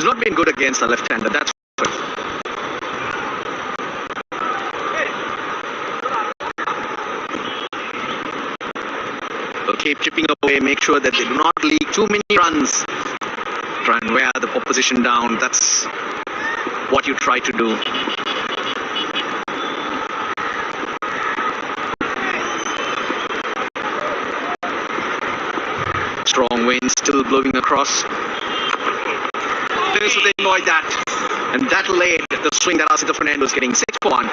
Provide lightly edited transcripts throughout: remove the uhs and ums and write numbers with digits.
He's not been good against the left-hander, that's for it. They'll keep chipping away, make sure that they do not leak too many runs. Try and wear the opposition down. That's what you try to do. Strong wind still blowing across. So they enjoyed that. And that laid the swing that Asita Fernando was getting 6 for 1.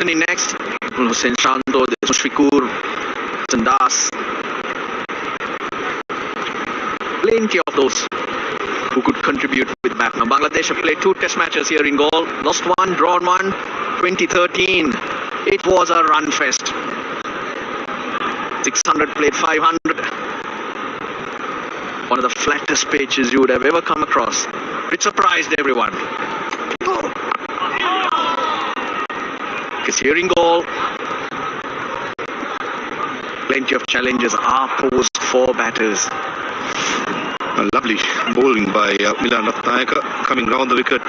Next, Hussein Shanto, Mushfiqur, Sandas. Plenty of those who could contribute with BAB. Now, Bangladesh have played 2 test matches here in Galle. Lost 1, drawn 1. 2013. It was a run fest. 600 played 500. One of the flattest pitches you would have ever come across. It surprised everyone. Because here in Galle, plenty of challenges are posed for batters. Lovely bowling by Milan Ratnayaka coming round the wicket.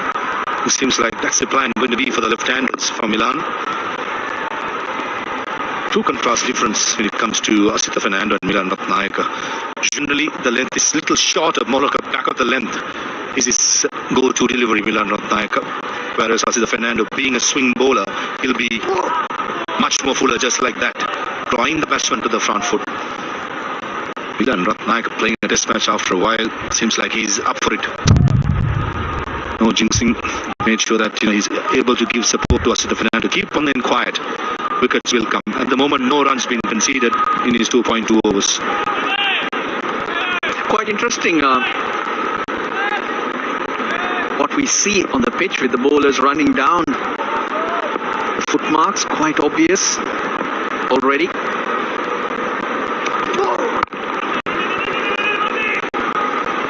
It seems like that's the plan going to be for the left-handers from Milan. 2 contrast difference when it comes to Asita Fernando and Milan Ratnayaka. Generally, the length is little shorter, more like a back of the length is his go-to delivery, Milan Ratnayaka. Whereas Asita Fernando, being a swing bowler, he'll be much more fuller just like that, drawing the batsman to the front foot. Milan Ratnayaka playing a test match after a while, seems like he's up for it. No jinxing, made sure that he's able to give support to Asita Fernando. Keep on in quiet, wickets will come. At the moment, no runs been conceded in his 2.2 overs. Quite interesting what we see on the pitch with the bowlers running down. The footmarks quite obvious already.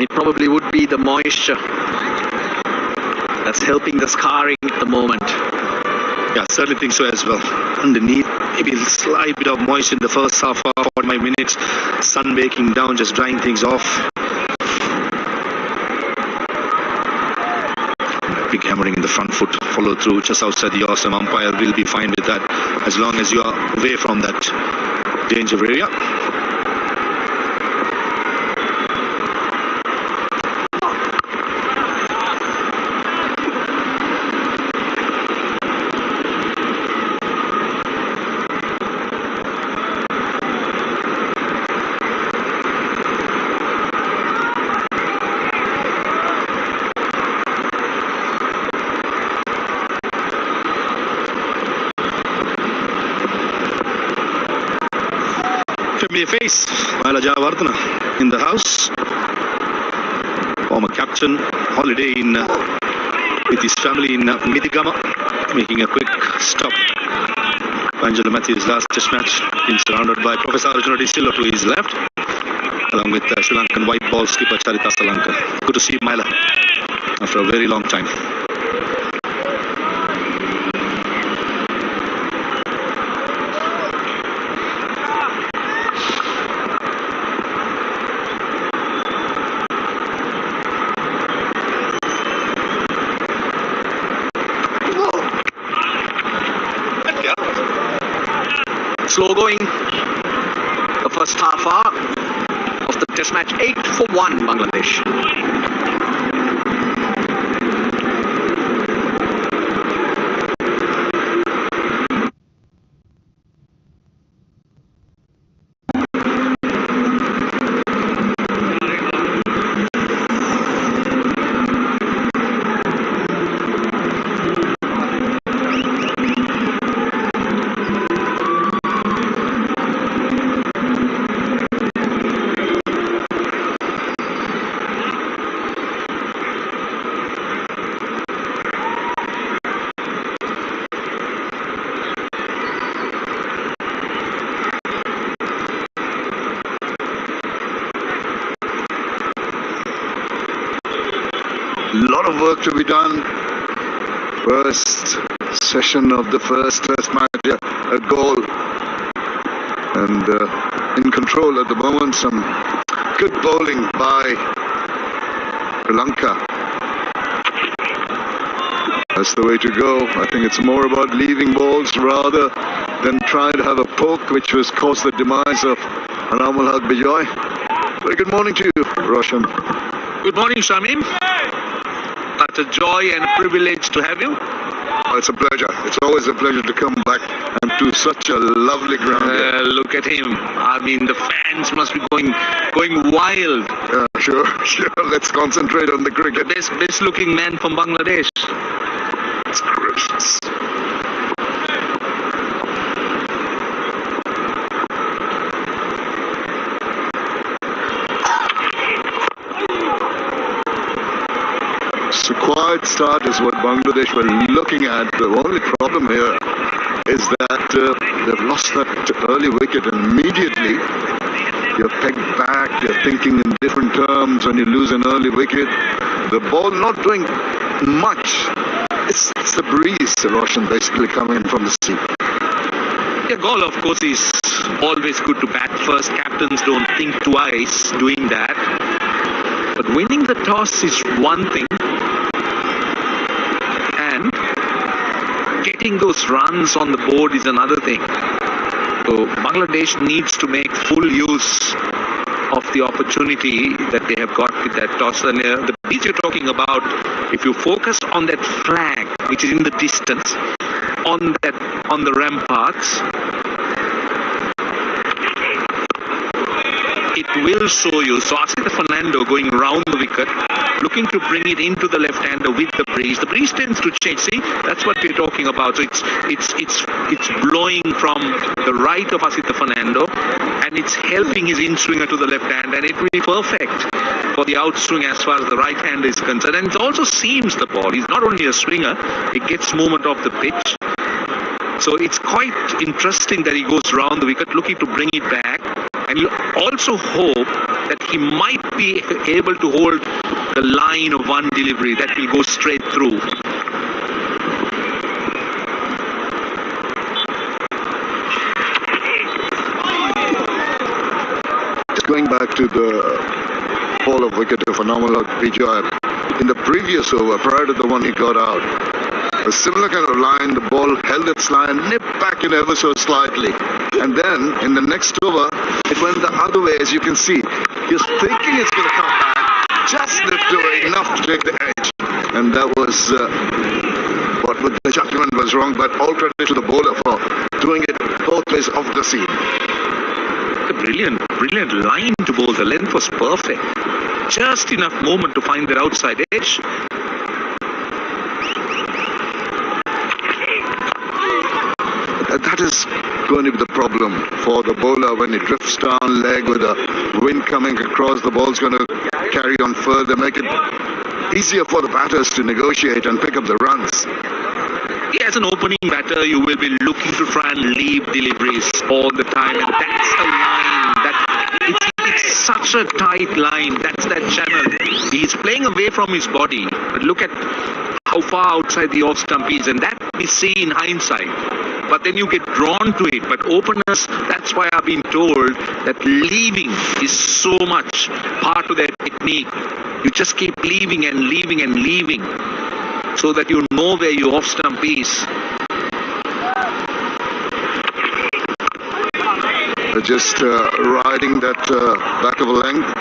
It probably would be the moisture that's helping the scarring at the moment. Yeah, certainly think so as well. Underneath, maybe a slight bit of moisture in the first half, 45 minutes. Sun baking down, just drying things off. Big hammering in the front foot, follow through just outside the awesome. Umpire will be fine with that as long as you are away from that danger area. Familiar face, Maila Jayawardena in the house. Former captain, holiday in with his family in Midigama, making a quick stop. Angelo Matthews' last test match, been surrounded by Professor Arjuna Disilo to his left, along with Sri Lankan white ball skipper Charita Salanka. Good to see Maila after a very long time. Slow going. The first half hour of the test match, 8 for 1 Bangladesh. lot of work to be done. First session of the first test match, a goal. And in control at the moment, some good bowling by Sri Lanka. That's the way to go. I think it's more about leaving balls rather than trying to have a poke, which was caused the demise of Anamal Haq Bijoy. Very good morning to you, Roshan. Good morning, Shamim. It's a joy and a privilege to have you. Oh, it's a pleasure. It's always a pleasure to come back and to such a lovely ground here. Look at him. I mean, the fans must be going wild. Sure. Let's concentrate on the cricket. Best looking man from Bangladesh. It's gracious. So quiet start is what Bangladesh were looking at. The only problem here is that they've lost that early wicket, and immediately you're pegged back, you're thinking in different terms when you lose an early wicket. The ball not doing much. It's the breeze, Roshan, basically coming in from the sea. Yeah, Gaul, of course, is always good to bat first. Captains don't think twice doing that. But winning the toss is one thing. And getting those runs on the board is another thing. So Bangladesh needs to make full use of the opportunity that they have got with that toss. And the piece you're talking about, if you focus on that flag which is in the distance, on the ramparts, it will show you. So Asita Fernando going round the wicket, looking to bring it into the left-hander with the breeze. The breeze tends to change. See, that's what we're talking about. So it's blowing from the right of Asita Fernando, and it's helping his in-swinger to the left hand, and it will be perfect for the outswing as far as the right hand is concerned. And it also seams the ball. He's not only a swinger, he gets movement off the pitch. So it's quite interesting that he goes round the wicket, looking to bring it back. And you also hope that he might be able to hold the line of one delivery that will go straight through. Just going back to the ball of wicket of Anamal Haq Bijoy, in the previous over, prior to the one he got out, a similar kind of line, the ball held its line, nipped back in ever so slightly. And then, in the next over, it went the other way, as you can see. He was thinking it's going to come back, just nipped away enough to take the edge. And that was what the judgment was wrong, but all credit to the bowler for doing it both ways off the seam. A brilliant line to bowl. The length was perfect. Just enough moment to find their outside edge. That is going to be the problem for the bowler when he drifts down leg with the wind coming across. The ball's going to carry on further, make it easier for the batters to negotiate and pick up the runs. Yeah, as an opening batter, you will be looking to try and leave deliveries all the time, and that's a line that it's such a tight line. That's that channel. He's playing away from his body, but look at how far outside the off stump is, and that we see in hindsight. But then you get drawn to it. But openers, that's why I've been told that leaving is so much part of their technique. You just keep leaving and leaving and leaving, so that you know where your off stump is. Just riding that back of a length.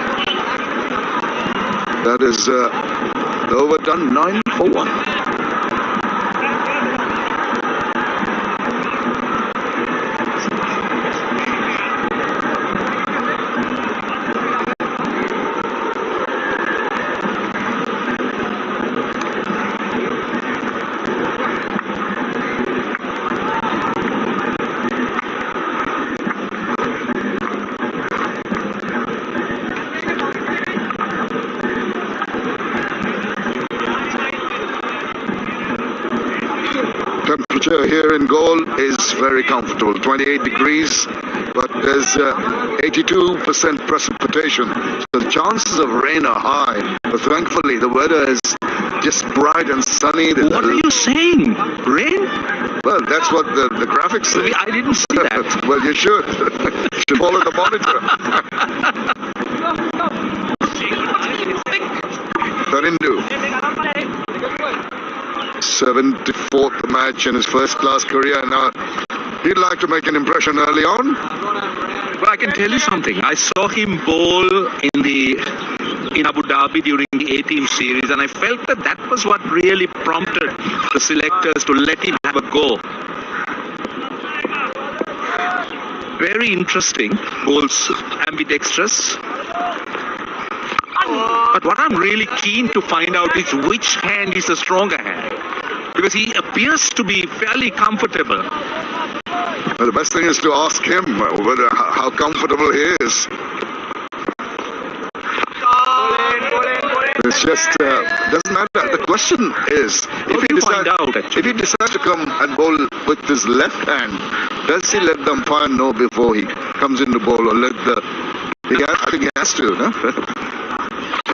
That is overdone, 9 for 1. Temperature here in Gaul is very comfortable, 28 degrees, but there's 82% precipitation, so the chances of rain are high. But thankfully, the weather has just bright and sunny. What are you saying? Rain? Well, that's what the graphics say. I didn't see that. Well, you should. You should follow the monitor. Tarindu. 74th match in his first-class career. Now, he'd like to make an impression early on. Well, I can tell you something. I saw him bowl in Abu Dhabi during the A-team series, and I felt that was what really prompted the selectors to let him have a go. Very interesting. Bowls ambidextrous. But what I'm really keen to find out is which hand is the stronger hand. Because he appears to be fairly comfortable. Well, the best thing is to ask him whether how comfortable he is. It's just doesn't matter. The question is, if he decides to come and bowl with his left hand, does he let the umpire know before he comes in to bowl, or let the? I think he has to. No?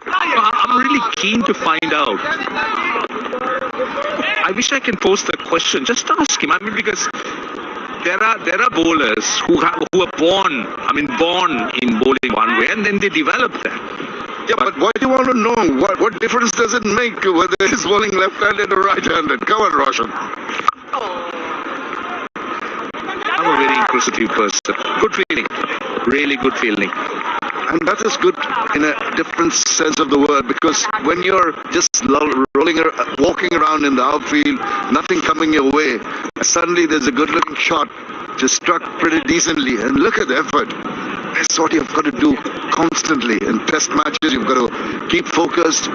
I'm really keen to find out. I wish I can pose the question. Just ask him. I mean, because there are bowlers who are born in bowling one way, and then they develop that. Yeah, but why do you want to know? What difference does it make whether he's bowling left-handed or right-handed? Come on, Roshan. I'm a very inquisitive person. Good feeling. Really good feeling. And that is good in a different sense of the word, because when you're just walking around in the outfield, nothing coming your way, suddenly there's a good-looking shot, just struck pretty decently, and look at the effort. That's what you've got to do constantly. In test matches, you've got to keep focused.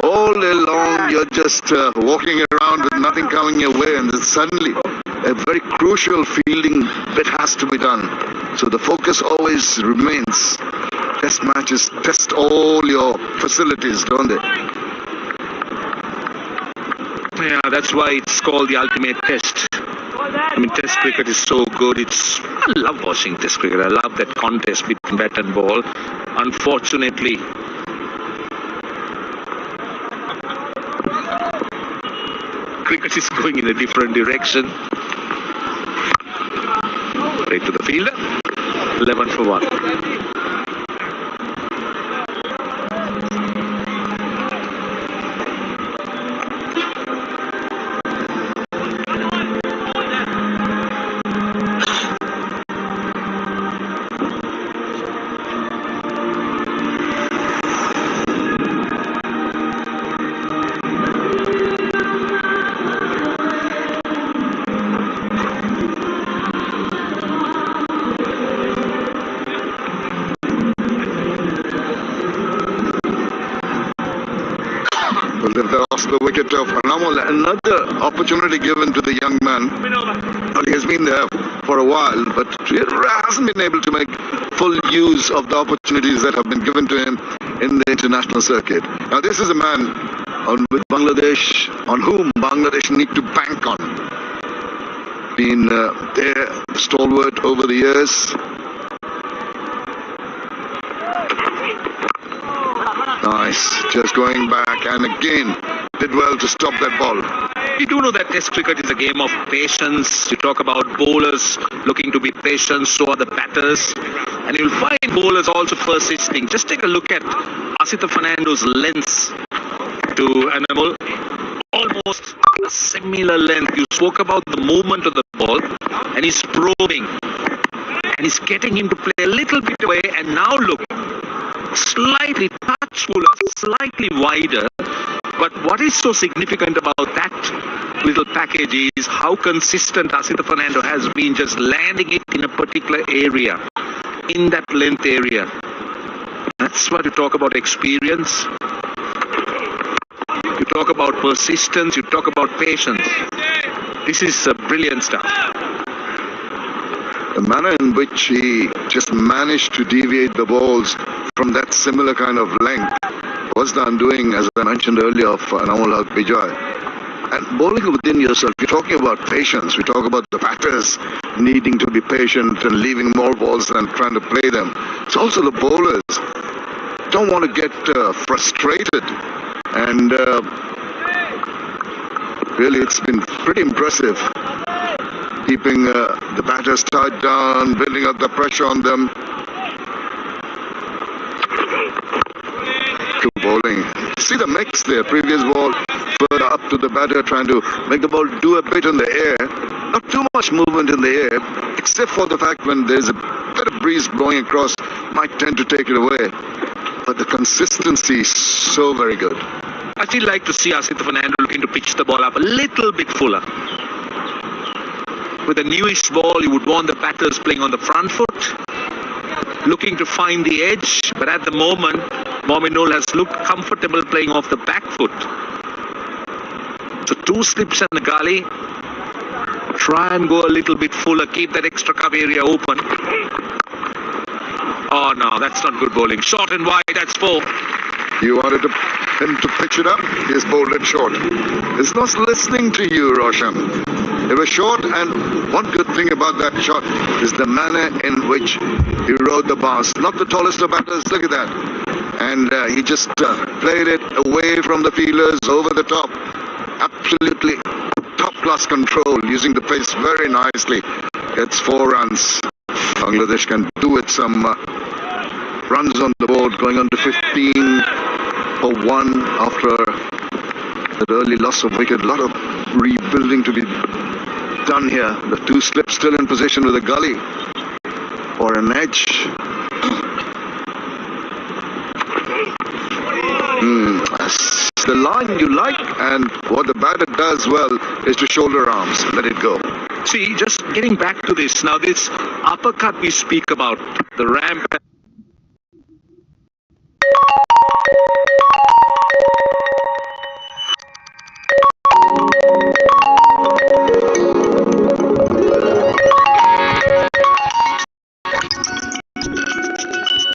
All day long, you're just walking around with nothing coming your way, and then suddenly a very crucial fielding bit has to be done. So the focus always remains. Test matches test all your facilities, don't they? Yeah, that's why it's called the ultimate test. I mean, test cricket is so good. I love watching test cricket. I love that contest between bat and ball. Unfortunately, cricket is going in a different direction. Right to the fielder. 11 for 1. The wicket of Anamal. Another opportunity given to the young man. Well, he has been there for a while, but he hasn't been able to make full use of the opportunities that have been given to him in the international circuit. Now, this is a man on whom Bangladesh need to bank on. Been their stalwart over the years. Nice, just going back, and again did well to stop that ball. You do know that test cricket is a game of patience. You talk about bowlers looking to be patient, so are the batters. And you'll find bowlers also persisting. Just take a look at Asita Fernando's lengths to Anamal. Almost a similar length. You spoke about the movement of the ball, and he's probing. And he's getting him to play a little bit away, and now look, slightly touchfuller, slightly wider. But what is so significant about that little package is how consistent Asita Fernando has been, just landing it in a particular area, in that length area. That's what you talk about experience. You talk about persistence. You talk about patience. This is brilliant stuff. The manner in which he just managed to deviate the balls from that similar kind of length was the undoing, as I mentioned earlier, of Anamal Bijoy. And bowling within yourself, you're talking about patience. We talk about the batters needing to be patient and leaving more balls than trying to play them. It's also the bowlers don't want to get frustrated and Really, it's been pretty impressive. Keeping the batters tied down, building up the pressure on them. To bowling. See the mix there. Previous ball further up to the batter, trying to make the ball do a bit in the air. Not too much movement in the air, except for the fact when there's a bit of breeze blowing across, might tend to take it away. But the consistency is so very good. I feel like to see Asith Fernando looking to pitch the ball up a little bit fuller. With a newish ball, you would want the batters playing on the front foot, looking to find the edge, but at the moment, Mominul has looked comfortable playing off the back foot. So 2 slips and a gully. Try and go a little bit fuller, keep that extra cover area open. Oh no, that's not good bowling. Short and wide, that's 4. You wanted him to pitch it up, he's bowled it short. He's not listening to you, Roshan. It was short, and one good thing about that shot is the manner in which he rode the bars. Not the tallest of batters, look at that. And he just played it away from the fielders, over the top. Absolutely top-class control, using the pace very nicely. It's 4 runs. Bangladesh can do with some runs on the board, going on to 15 for 1 after that early loss of wicket. A lot of rebuilding to be done here. The 2 slips still in position with a gully or an edge. That's the line you like, and what the batter does well is to shoulder arms, let it go. See, just getting back to this, now this uppercut we speak about, the ramp